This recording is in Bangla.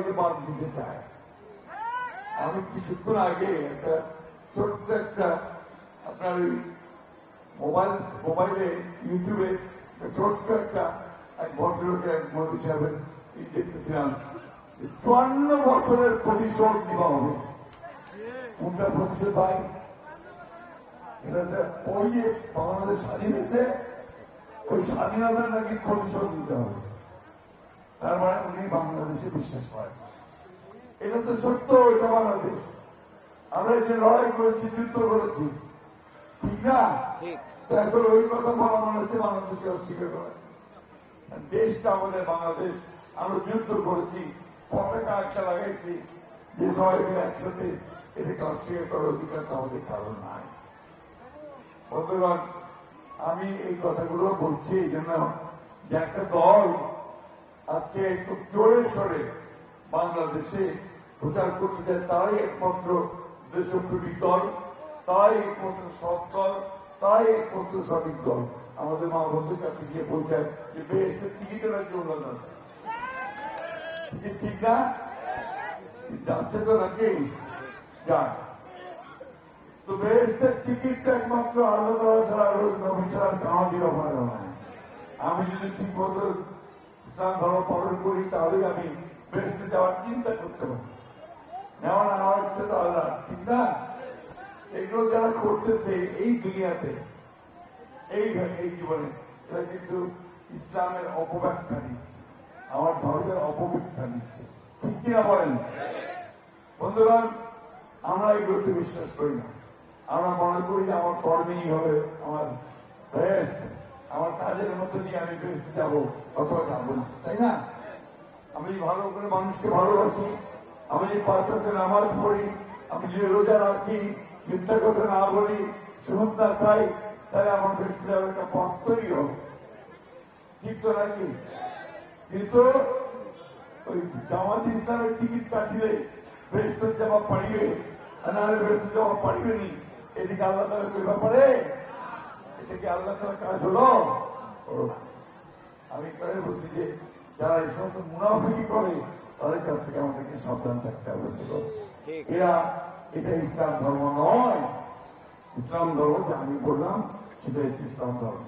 সবাইকে বাদ দিতে চায়। আমি কিছুক্ষণ আগে একটা ছোট্ট একটা আপনার মোবাইলে ইউটিউবে ছোট্ট একটা এক ভদ্রলোকে এক মন্ত্রী সাহেবের দেখতেছিলাম 54 বছরের প্রতিশোধ দেওয়া হবে। কোনটা প্রতিশোধ ভাই? ওই যে বাংলাদেশ স্বাধীন হয়েছে, ওই স্বাধীনতার নাকি প্রতিশোধ দিতে হবে। তার মানে উনি বাংলাদেশে বিশ্বাস করেন। এটা তো সত্য, এটা বাংলাদেশ। আমরা যে লড়াই করেছি, যুদ্ধ করেছি, ঠিক না? তারপর ওই কথা বলা মনে হচ্ছে বাংলাদেশকে অস্বীকার করে। দেশটা আমাদের বাংলাদেশ, আমরা যুদ্ধ করেছি, পতাকা একটা লাগাইছি, যে সবাই মিলে একসাথে এটাকে অস্বীকার করার অধিকার তো আমাদের কারণ নাই। বন্ধুগণ, আমি এই কথাগুলো বলছি এই জন্য যে একটা দল আজকে একটু জোরে সরে বাংলাদেশে প্রচার করতে যায়, তারাই একমাত্র দেশপ্রেমিক দল, তাই একমাত্র সৎ দল, তাই একমাত্র সঠিক দল। আমাদের মা বন্ধুর কাছে গিয়ে পৌঁছায় যে বেহেশতের টিকিটের একটা উন্নয়ন আছে, টিকিট ঠিক না? যাচ্ছে তো নাকি যায় তো বেহেশতের টিকিটটা একমাত্র আল্লাহ তাআলা ছাড়া নবী ছাড়া কাউকে দিতে পারে না। আমি যদি ঠিক মতো ইসলাম ধর্ম পালন করি তাহলে আমি বেহেশতে যাওয়ার চিন্তা করতে পারি। নেওয়া নেওয়ার ইচ্ছে তো আল্লাহ, ঠিক না? এগুলো যারা করতেছে এই দুনিয়াতে, এই জীবনে, এরা কিন্তু ইসলামের অপব্যাখ্যা দিচ্ছে, আমার ধর্মের অপব্যাখ্যা দিচ্ছে, ঠিক কিনা বলেন? বন্ধুগণ, আমরা এগুলোতে বিশ্বাস করি না। আমরা মনে করি যে আমার কর্মেই হবে আমার বেহেশত, আমার কাজের মধ্যে নিয়ে আমি বেহেশতে যাবো অথবা যাবো না, তাই না? আমি ভালো করে মানুষকে ভালোবাসি, আমি পাঁচ ওয়াক্ত নামাজ পড়ি, আমি যদি রোজা রাখি, মিথ্যা কথা না বলি, সুদ না খাই, তাহলে আমার বেহেশতে যাওয়ার একটা পথ তৈরি হবে, ঠিক তো নাকি? কিন্তু ওই জামাত ইসলামের টিকিট কাটিলে বেহেশতে যাওয়া পারিবে, নাহলে বেহেশতে যাওয়া পারিবে নি, এদিকে আল্লাহ তাআলা কই ব্যাপারে? এটা কি আল্লাহ তাআলা কাজ হলো? আমি তাহলে বলছি যে যারা এই সমস্ত মুনাফিকি করে তাদের কাছ থেকে আমাদেরকে সাবধান থাকতে হবে। এটা ইসলাম ধর্ম নয়। ইসলাম ধর্ম যা আমি বললাম সেটা হচ্ছে ইসলাম ধর্ম।